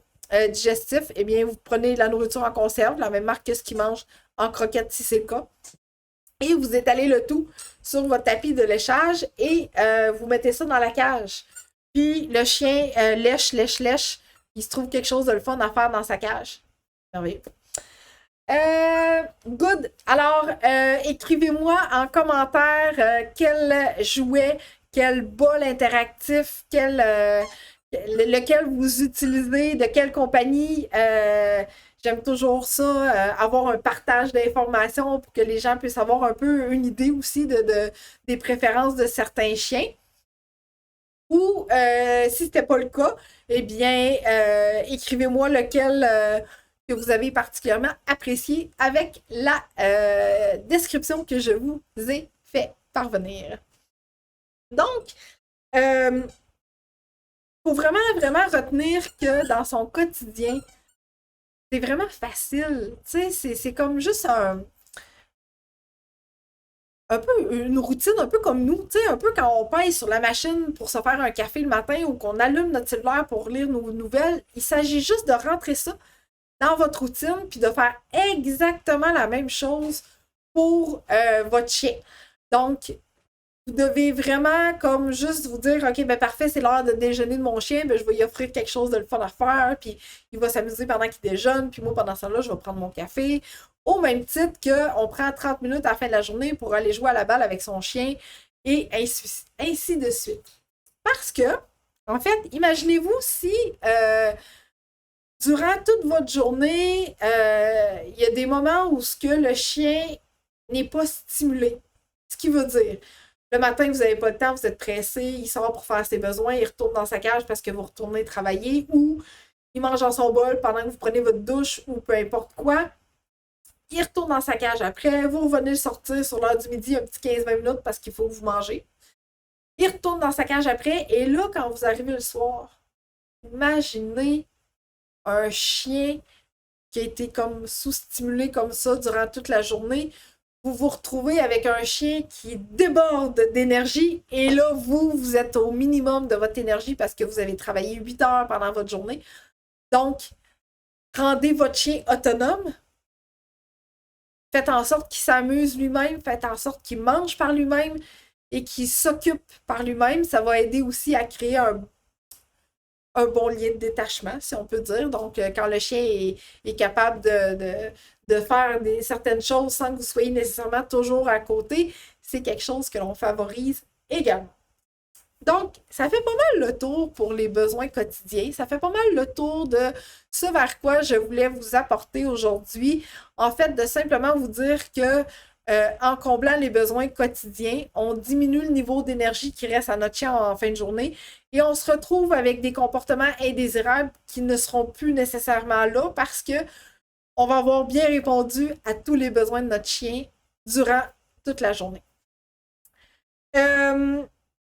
digestifs, eh bien, vous prenez la nourriture en conserve, la même marque que ce qu'il mange en croquette si c'est le cas. Et vous étalez le tout sur votre tapis de léchage et vous mettez ça dans la cage. Puis le chien lèche. Il se trouve quelque chose de le fun à faire dans sa cage. Merveilleux. Good. Alors, écrivez-moi en commentaire quel jouet, quel bol interactif, lequel vous utilisez, de quelle compagnie. J'aime toujours ça, avoir un partage d'informations pour que les gens puissent avoir un peu une idée aussi des préférences de certains chiens. Ou si ce n'était pas le cas, eh bien, écrivez-moi lequel que vous avez particulièrement apprécié avec la description que je vous ai fait parvenir. Donc, il faut vraiment, vraiment retenir que dans son quotidien, c'est vraiment facile. Tu sais, c'est comme juste un peu une routine, un peu comme nous, tu sais, un peu quand on pèse sur la machine pour se faire un café le matin ou qu'on allume notre cellulaire pour lire nos nouvelles. Il s'agit juste de rentrer ça dans votre routine puis de faire exactement la même chose pour votre chien. Donc, vous devez vraiment comme juste vous dire, OK, ben parfait, c'est l'heure de déjeuner de mon chien, ben je vais lui offrir quelque chose de le fun à faire, puis il va s'amuser pendant qu'il déjeune, puis moi, pendant ce temps-là, je vais prendre mon café. Au même titre qu'on prend 30 minutes à la fin de la journée pour aller jouer à la balle avec son chien, et ainsi de suite. Parce que, en fait, imaginez-vous si durant toute votre journée, il y a des moments où ce que le chien n'est pas stimulé. Ce qui veut dire, le matin, vous n'avez pas le temps, vous êtes pressé, il sort pour faire ses besoins, il retourne dans sa cage parce que vous retournez travailler ou il mange dans son bol pendant que vous prenez votre douche ou peu importe quoi. Il retourne dans sa cage après, vous revenez le sortir sur l'heure du midi, un petit 15-20 minutes parce qu'il faut que vous mangez. Il retourne dans sa cage après et là, quand vous arrivez le soir, imaginez un chien qui a été comme sous-stimulé comme ça durant toute la journée. Vous vous retrouvez avec un chien qui déborde d'énergie et là, vous êtes au minimum de votre énergie parce que vous avez travaillé 8 heures pendant votre journée. Donc, rendez votre chien autonome. Faites en sorte qu'il s'amuse lui-même. Faites en sorte qu'il mange par lui-même et qu'il s'occupe par lui-même. Ça va aider aussi à créer un bon lien de détachement, si on peut dire. Donc, quand le chien est capable de faire certaines choses sans que vous soyez nécessairement toujours à côté, c'est quelque chose que l'on favorise également. Donc, ça fait pas mal le tour pour les besoins quotidiens. Ça fait pas mal le tour de ce vers quoi je voulais vous apporter aujourd'hui. En fait, de simplement vous dire que en comblant les besoins quotidiens, on diminue le niveau d'énergie qui reste à notre chien en fin de journée et on se retrouve avec des comportements indésirables qui ne seront plus nécessairement là parce que on va avoir bien répondu à tous les besoins de notre chien durant toute la journée.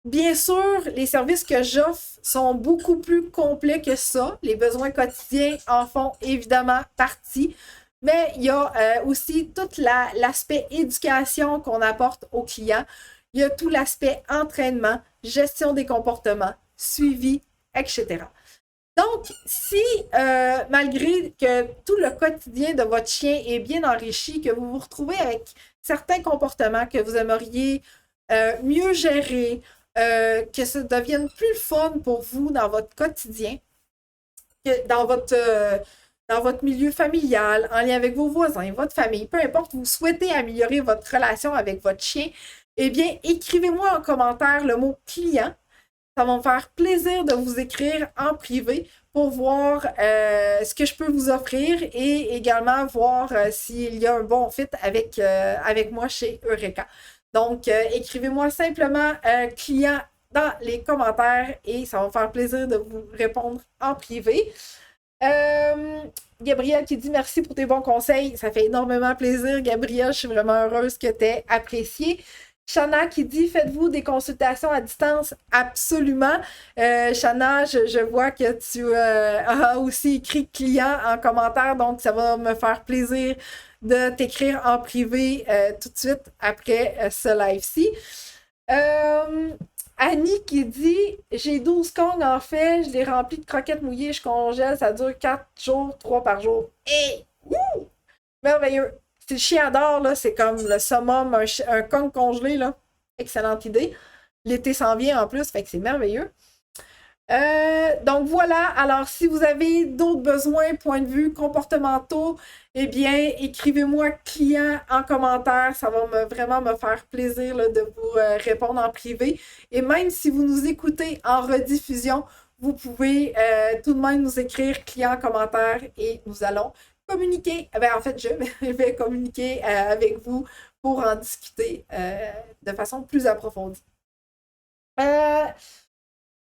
Bien sûr, les services que j'offre sont beaucoup plus complets que ça. Les besoins quotidiens en font évidemment partie. Mais il y a aussi tout l'aspect éducation qu'on apporte aux clients. Il y a tout l'aspect entraînement, gestion des comportements, suivi, etc. Donc, si malgré que tout le quotidien de votre chien est bien enrichi, que vous vous retrouvez avec certains comportements que vous aimeriez mieux gérer, que ça devienne plus fun pour vous dans votre quotidien, que dans votre milieu familial, en lien avec vos voisins, votre famille, peu importe, vous souhaitez améliorer votre relation avec votre chien, eh bien, écrivez-moi en commentaire le mot client. Ça va me faire plaisir de vous écrire en privé pour voir ce que je peux vous offrir et également voir s'il y a un bon fit avec moi chez Eureka. Donc, écrivez-moi simplement client dans les commentaires et ça va me faire plaisir de vous répondre en privé. Gabrielle qui dit merci pour tes bons conseils. Ça fait énormément plaisir, Gabrielle. Je suis vraiment heureuse que tu aies apprécié. Shana qui dit faites-vous des consultations à distance? Absolument. Shana, je vois que tu as aussi écrit client en commentaire, donc ça va me faire plaisir de t'écrire en privé tout de suite après ce live-ci. Annie qui dit j'ai 12 Kong en fait, je les remplis de croquettes mouillées, je congèle, ça dure 4 jours, 3 par jour. Hey! Wouh! Merveilleux! Si le chien adore, là, c'est comme le summum, un Kong congelé, là. Excellente idée. L'été s'en vient en plus, fait que c'est merveilleux. Donc voilà, alors si vous avez d'autres besoins, points de vue comportementaux, eh bien, écrivez-moi client en commentaire, ça va vraiment me faire plaisir là, de vous répondre en privé. Et même si vous nous écoutez en rediffusion, vous pouvez tout de même nous écrire client en commentaire et nous allons communiquer. En fait, je vais communiquer avec vous pour en discuter de façon plus approfondie.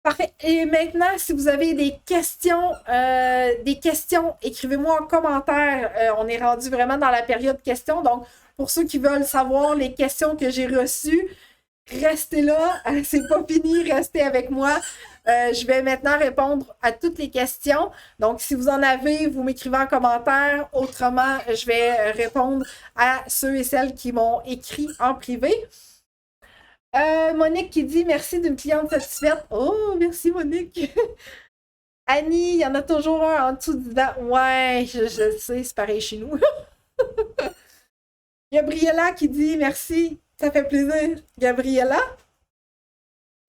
Parfait. Et maintenant, si vous avez des questions, écrivez-moi en commentaire. On est rendu vraiment dans la période questions. Donc, pour ceux qui veulent savoir les questions que j'ai reçues, restez là. C'est pas fini. Restez avec moi. Je vais maintenant répondre à toutes les questions. Donc, si vous en avez, vous m'écrivez en commentaire. Autrement, je vais répondre à ceux et celles qui m'ont écrit en privé. Monique qui dit merci d'une cliente satisfaite. Oh, merci Monique. Annie, il y en a toujours un en dessous du dent. Ouais, je sais, c'est pareil chez nous. Gabriella qui dit merci, ça fait plaisir. Gabriella.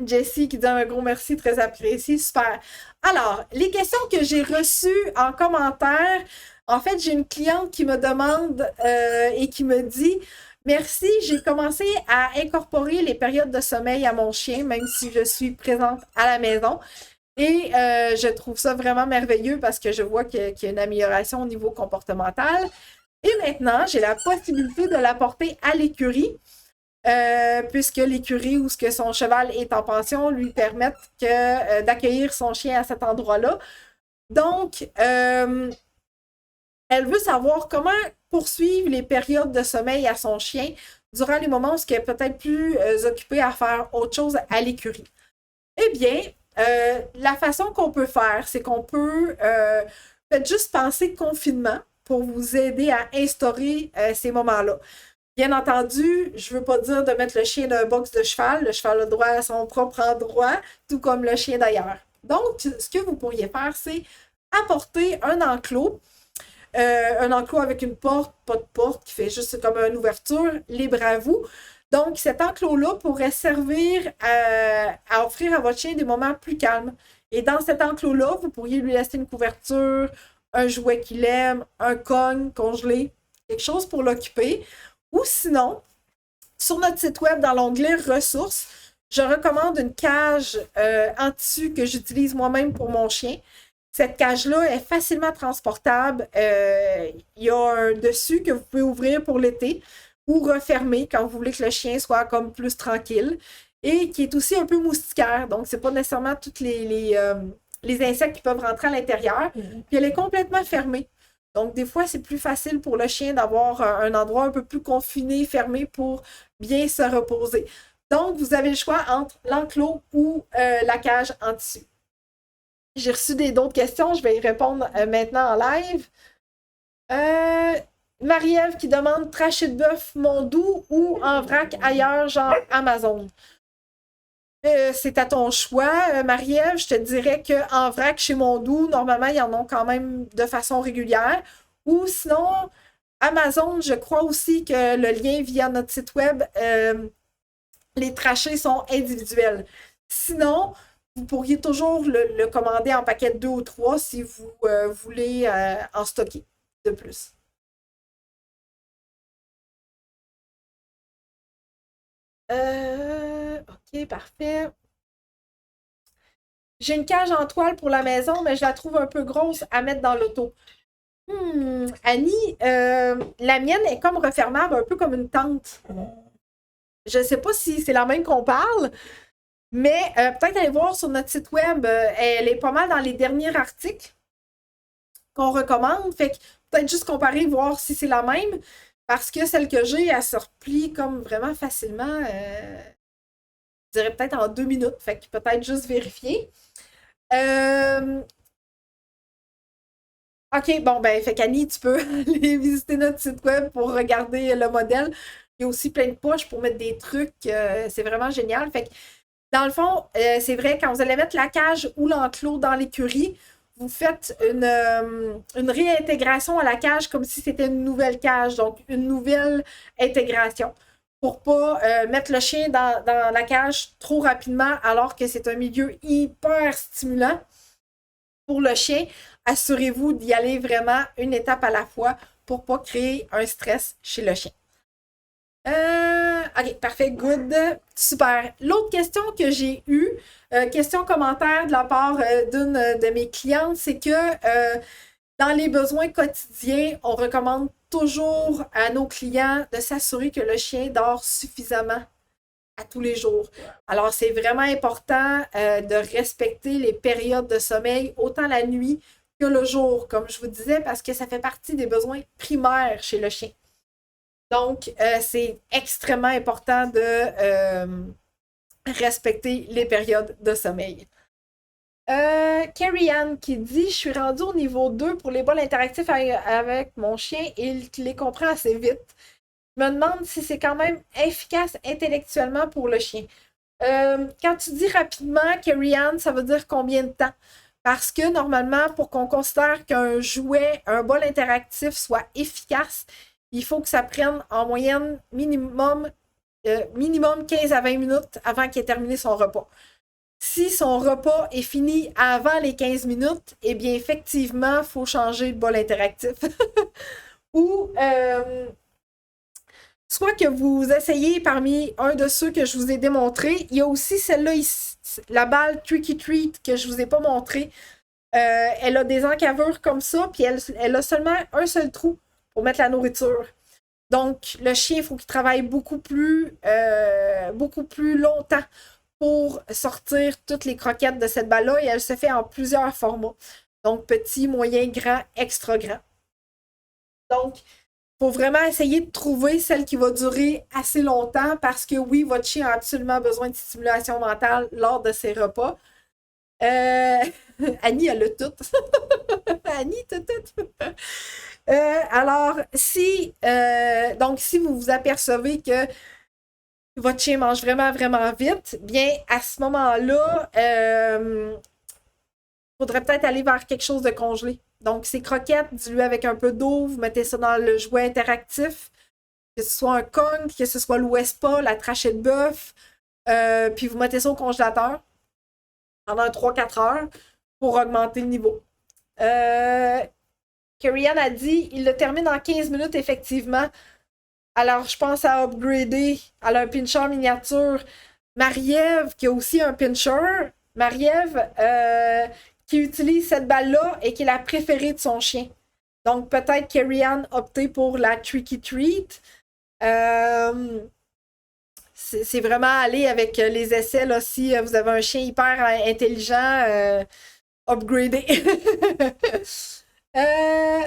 Jessie qui dit un gros merci, très apprécié, super. Alors, les questions que j'ai reçues en commentaire, en fait, j'ai une cliente qui me demande et qui me dit merci, j'ai commencé à incorporer les périodes de sommeil à mon chien, même si je suis présente à la maison. Et je trouve ça vraiment merveilleux parce que je vois qu'il y a une amélioration au niveau comportemental. Et maintenant, j'ai la possibilité de l'apporter à l'écurie, puisque l'écurie où son cheval est en pension lui permettent d'accueillir son chien à cet endroit-là. Donc, elle veut savoir comment poursuivre les périodes de sommeil à son chien durant les moments où elle est peut-être plus occupée à faire autre chose à l'écurie. Eh bien, la façon qu'on peut faire, c'est qu'on peut peut-être juste penser confinement pour vous aider à instaurer ces moments-là. Bien entendu, je ne veux pas dire de mettre le chien dans un box de cheval. Le cheval a droit à son propre endroit, tout comme le chien d'ailleurs. Donc, ce que vous pourriez faire, c'est apporter un enclos avec une porte, pas de porte, qui fait juste comme une ouverture, libre à vous. Donc, cet enclos-là pourrait servir à offrir à votre chien des moments plus calmes. Et dans cet enclos-là, vous pourriez lui laisser une couverture, un jouet qu'il aime, un cogne congelé, quelque chose pour l'occuper. Ou sinon, sur notre site web, dans l'onglet ressources, je recommande une cage en tissu que j'utilise moi-même pour mon chien. Cette cage-là est facilement transportable. Il y a un dessus que vous pouvez ouvrir pour l'été. ou refermé quand vous voulez que le chien soit comme plus tranquille. Et qui est aussi un peu moustiquaire. Donc, c'est pas nécessairement tous les insectes qui peuvent rentrer à l'intérieur. Puis elle est complètement fermée. Donc, des fois, c'est plus facile pour le chien d'avoir un endroit un peu plus confiné, fermé pour bien se reposer. Donc, vous avez le choix entre l'enclos ou la cage en tissu. J'ai reçu d'autres questions, je vais y répondre maintenant en live. Marie-Ève qui demande traché de bœuf Mondou ou en vrac ailleurs, genre Amazon. C'est à ton choix, Marie-Ève. Je te dirais qu'en vrac chez Mondou, normalement, ils en ont quand même de façon régulière. Ou sinon, Amazon, je crois aussi que le lien via notre site web, les trachés sont individuels. Sinon, vous pourriez toujours le commander en paquet de 2 ou 3 si vous voulez en stocker de plus. OK, parfait. J'ai une cage en toile pour la maison, mais je la trouve un peu grosse à mettre dans l'auto. Annie, la mienne est comme refermable, un peu comme une tente. Je ne sais pas si c'est la même qu'on parle, mais peut-être aller voir sur notre site web. Elle est pas mal dans les derniers articles qu'on recommande. Fait que peut-être juste comparer, voir si c'est la même. Parce que celle que j'ai, elle se replie comme vraiment facilement. Je dirais peut-être en 2 minutes. Fait que peut-être juste vérifier. OK, bon, ben, fait qu'Annie, tu peux aller visiter notre site web pour regarder le modèle. Il y a aussi plein de poches pour mettre des trucs. C'est vraiment génial. Fait que, dans le fond, c'est vrai, quand vous allez mettre la cage ou l'enclos dans l'écurie, vous faites une réintégration à la cage comme si c'était une nouvelle cage, donc une nouvelle intégration pour pas mettre le chien dans la cage trop rapidement alors que c'est un milieu hyper stimulant pour le chien. Assurez-vous d'y aller vraiment une étape à la fois pour pas créer un stress chez le chien. OK, parfait, good. Super. L'autre question que j'ai eue, question-commentaire de la part d'une de mes clientes, c'est que dans les besoins quotidiens, on recommande toujours à nos clients de s'assurer que le chien dort suffisamment à tous les jours. Alors, c'est vraiment important de respecter les périodes de sommeil, autant la nuit que le jour, comme je vous disais, parce que ça fait partie des besoins primaires chez le chien. Donc, c'est extrêmement important de respecter les périodes de sommeil. Carrie-Anne qui dit « Je suis rendue au niveau 2 pour les bols interactifs avec mon chien et il les comprend assez vite. Je me demande si c'est quand même efficace intellectuellement pour le chien. » Quand tu dis rapidement, Carrie-Anne, ça veut dire combien de temps? Parce que normalement, pour qu'on considère qu'un jouet, un bol interactif soit efficace, il faut que ça prenne en moyenne minimum 15 à 20 minutes avant qu'il ait terminé son repas. Si son repas est fini avant les 15 minutes, eh bien, effectivement, il faut changer le bol interactif. Ou soit que vous essayez parmi un de ceux que je vous ai démontré. Il y a aussi celle-là ici, la balle Tricky Treat que je ne vous ai pas montrée. Elle a des encavures comme ça, puis elle a seulement un seul trou pour mettre la nourriture. Donc, le chien, il faut qu'il travaille beaucoup plus longtemps pour sortir toutes les croquettes de cette balle-là et elle se fait en plusieurs formats. Donc, petit, moyen, grand, extra grand. Donc, il faut vraiment essayer de trouver celle qui va durer assez longtemps parce que oui, votre chien a absolument besoin de stimulation mentale lors de ses repas. Annie, elle a tout. Annie, tout. Alors, donc, si vous vous apercevez que votre chien mange vraiment, vraiment vite, bien, à ce moment-là, il faudrait peut-être aller vers quelque chose de congelé. Donc, ces croquettes diluées avec un peu d'eau, vous mettez ça dans le jouet interactif, que ce soit un Kong, que ce soit l'Ouespa, la trachée de bœuf, puis vous mettez ça au congélateur pendant 3-4 heures pour augmenter le niveau. Carrie-Anne a dit, il le termine en 15 minutes, effectivement. Alors, je pense à upgrader. Elle a un pincher miniature. Marie-Ève, qui a aussi un pincher. Marie-Ève, qui utilise cette balle-là et qui est la préférée de son chien. Donc, peut-être Carrie-Anne opter pour la Tricky Treat. Euh, c'est vraiment aller avec les essais, là, si vous avez un chien hyper intelligent, upgradé. euh,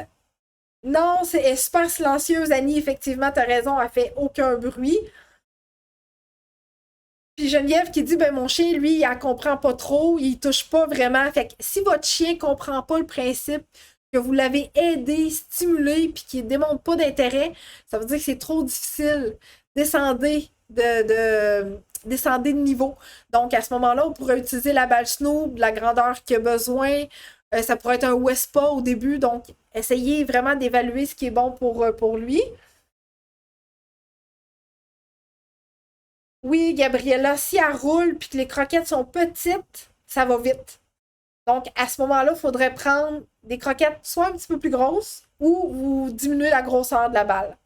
non, elle est super silencieuse, Annie, effectivement, t'as raison, elle fait aucun bruit. Puis Geneviève qui dit, ben mon chien, lui, il en comprend pas trop, il touche pas vraiment. Fait que si votre chien comprend pas le principe, que vous l'avez aidé, stimulé, puis qu'il démontre pas d'intérêt, ça veut dire que c'est trop difficile. Descendez de niveau. Donc, à ce moment-là, on pourrait utiliser la balle Snoop, la grandeur qu'il a besoin. Ça pourrait être un Wespa au début. Donc, essayez vraiment d'évaluer ce qui est bon pour lui. Oui, Gabriella, si elle roule puis que les croquettes sont petites, ça va vite. Donc, à ce moment-là, il faudrait prendre des croquettes soit un petit peu plus grosses ou vous diminuer la grosseur de la balle.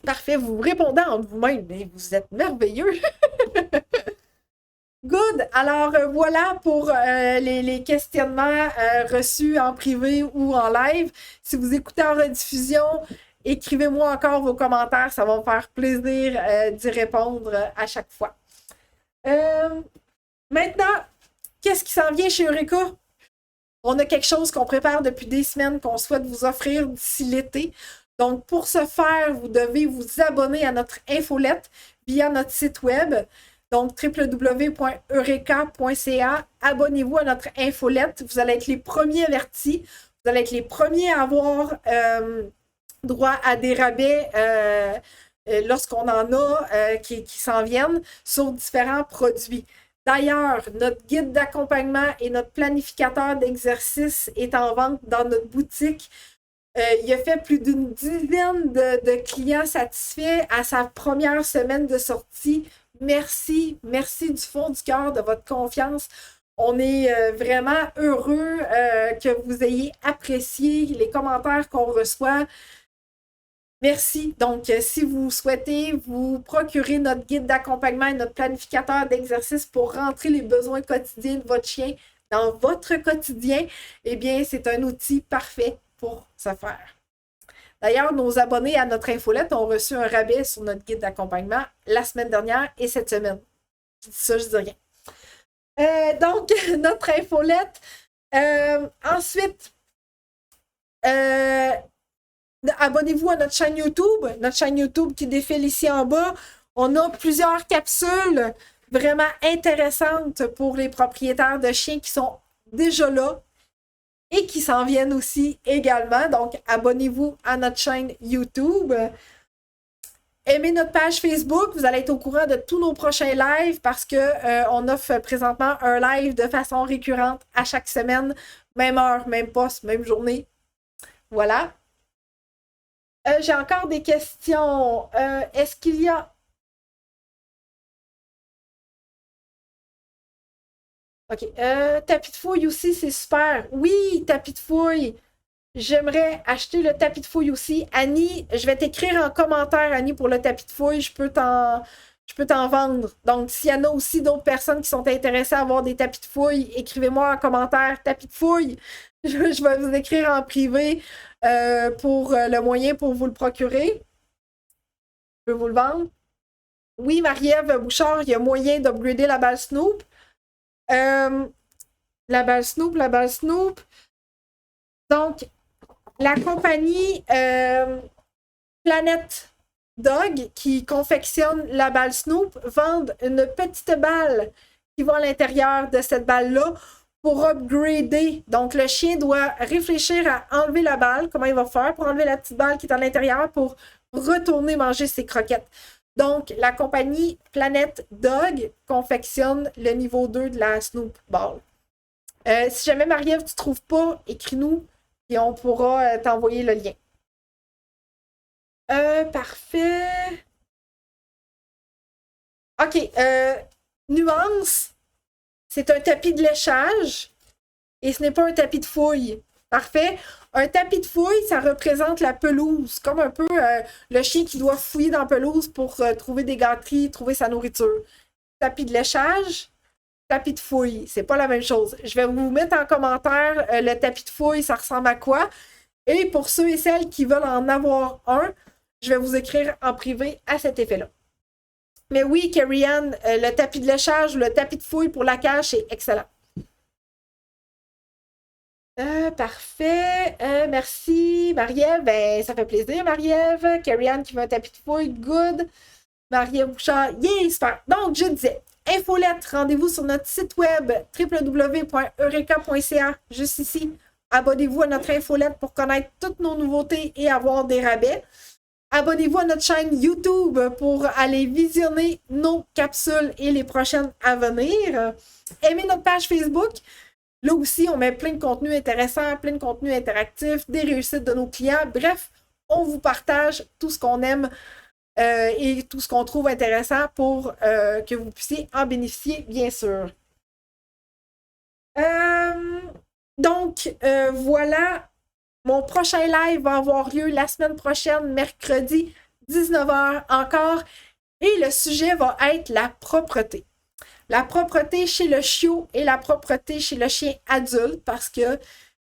Parfait, vous répondez en vous-même, mais vous êtes merveilleux. Good. Alors, voilà pour les questionnements reçus en privé ou en live. Si vous écoutez en rediffusion, écrivez-moi encore vos commentaires. Ça va me faire plaisir d'y répondre à chaque fois. Maintenant, qu'est-ce qui s'en vient chez Eureka? On a quelque chose qu'on prépare depuis des semaines qu'on souhaite vous offrir d'ici l'été. Donc, pour ce faire, vous devez vous abonner à notre infolette via notre site web. Donc, www.eureka.ca. Abonnez-vous à notre infolette. Vous allez être les premiers avertis. Vous allez être les premiers à avoir droit à des rabais lorsqu'on en a qui s'en viennent sur différents produits. D'ailleurs, notre guide d'accompagnement et notre planificateur d'exercice est en vente dans notre boutique. Il a fait plus d'une dizaine de clients satisfaits à sa première semaine de sortie. Merci, merci du fond du cœur de votre confiance. On est vraiment heureux que vous ayez apprécié les commentaires qu'on reçoit. Merci. Donc, si vous souhaitez vous procurer notre guide d'accompagnement et notre planificateur d'exercice pour rentrer les besoins quotidiens de votre chien dans votre quotidien, eh bien, c'est un outil parfait pour ce faire. D'ailleurs, nos abonnés à notre infolette ont reçu un rabais sur notre guide d'accompagnement la semaine dernière et cette semaine. Je dis ça, je dis rien. Donc, notre infolette. Ensuite, abonnez-vous à notre chaîne YouTube qui défile ici en bas. On a plusieurs capsules vraiment intéressantes pour les propriétaires de chiens qui sont déjà là et qui s'en viennent aussi également. Donc, abonnez-vous à notre chaîne YouTube. Aimez notre page Facebook. Vous allez être au courant de tous nos prochains lives parce qu'on offre présentement un live de façon récurrente à chaque semaine. Même heure, même poste, même journée. Voilà. J'ai encore des questions. Est-ce qu'il y a... OK. Tapis de fouille aussi, c'est super. Oui, tapis de fouille. J'aimerais acheter le tapis de fouille aussi. Annie, je vais t'écrire en commentaire, Annie, pour le tapis de fouille. Je peux t'en vendre. Donc, s'il y en a aussi d'autres personnes qui sont intéressées à avoir des tapis de fouille, écrivez-moi en commentaire tapis de fouille. Je vais vous écrire en privé pour le moyen pour vous le procurer. Je peux vous le vendre. Oui, Marie-Ève Bouchard, il y a moyen d'upgrader la balle Snoop. La balle Snoop. Donc, la compagnie Planète Dog qui confectionne la balle Snoop vend une petite balle qui va à l'intérieur de cette balle-là pour upgrader. Donc, le chien doit réfléchir à enlever la balle, comment il va faire pour enlever la petite balle qui est à l'intérieur pour retourner manger ses croquettes. Donc, la compagnie Planète Dog confectionne le niveau 2 de la Snoop Ball. Si jamais Marie-Ève, tu ne trouves pas, écris-nous et on pourra t'envoyer le lien. Parfait. OK. Nuance, c'est un tapis de léchage et ce n'est pas un tapis de fouille. Parfait. Un tapis de fouille, ça représente la pelouse, comme un peu le chien qui doit fouiller dans la pelouse pour trouver des gâteries, trouver sa nourriture. Tapis de léchage, tapis de fouille, c'est pas la même chose. Je vais vous mettre en commentaire le tapis de fouille, ça ressemble à quoi. Et pour ceux et celles qui veulent en avoir un, je vais vous écrire en privé à cet effet-là. Mais oui, Carrie-Anne, le tapis de léchage ou le tapis de fouille pour la cage, c'est excellent. Parfait. Merci, Marie-Ève. Ben, ça fait plaisir, Marie-Ève. Carrie-Anne qui veut un tapis de fouille, good. Marie-Ève Bouchard, yeah, super. Donc, je disais, infolette, rendez-vous sur notre site web www.eureka.ca, juste ici. Abonnez-vous à notre infolette pour connaître toutes nos nouveautés et avoir des rabais. Abonnez-vous à notre chaîne YouTube pour aller visionner nos capsules et les prochaines à venir. Aimez notre page Facebook. Là aussi, on met plein de contenus intéressants, plein de contenus interactifs, des réussites de nos clients. Bref, on vous partage tout ce qu'on aime et tout ce qu'on trouve intéressant pour que vous puissiez en bénéficier, bien sûr. Donc, voilà. Mon prochain live va avoir lieu la semaine prochaine, mercredi, 19h encore. Et le sujet va être la propreté. La propreté chez le chiot et la propreté chez le chien adulte, parce que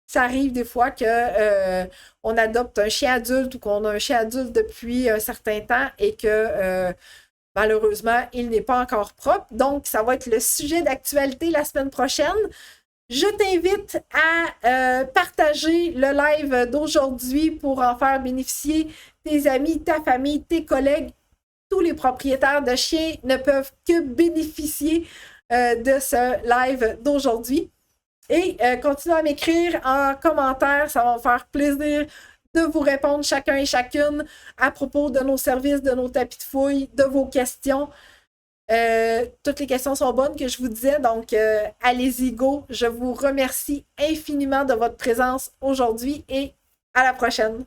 ça arrive des fois qu'on adopte un chien adulte ou qu'on a un chien adulte depuis un certain temps et que malheureusement, il n'est pas encore propre. Donc, ça va être le sujet d'actualité la semaine prochaine. Je t'invite à partager le live d'aujourd'hui pour en faire bénéficier tes amis, ta famille, tes collègues. Tous les propriétaires de chiens ne peuvent que bénéficier de ce live d'aujourd'hui. Et continuez à m'écrire en commentaire, ça va me faire plaisir de vous répondre chacun et chacune à propos de nos services, de nos tapis de fouille, de vos questions. Toutes les questions sont bonnes que je vous disais, donc allez-y, go. Je vous remercie infiniment de votre présence aujourd'hui et à la prochaine.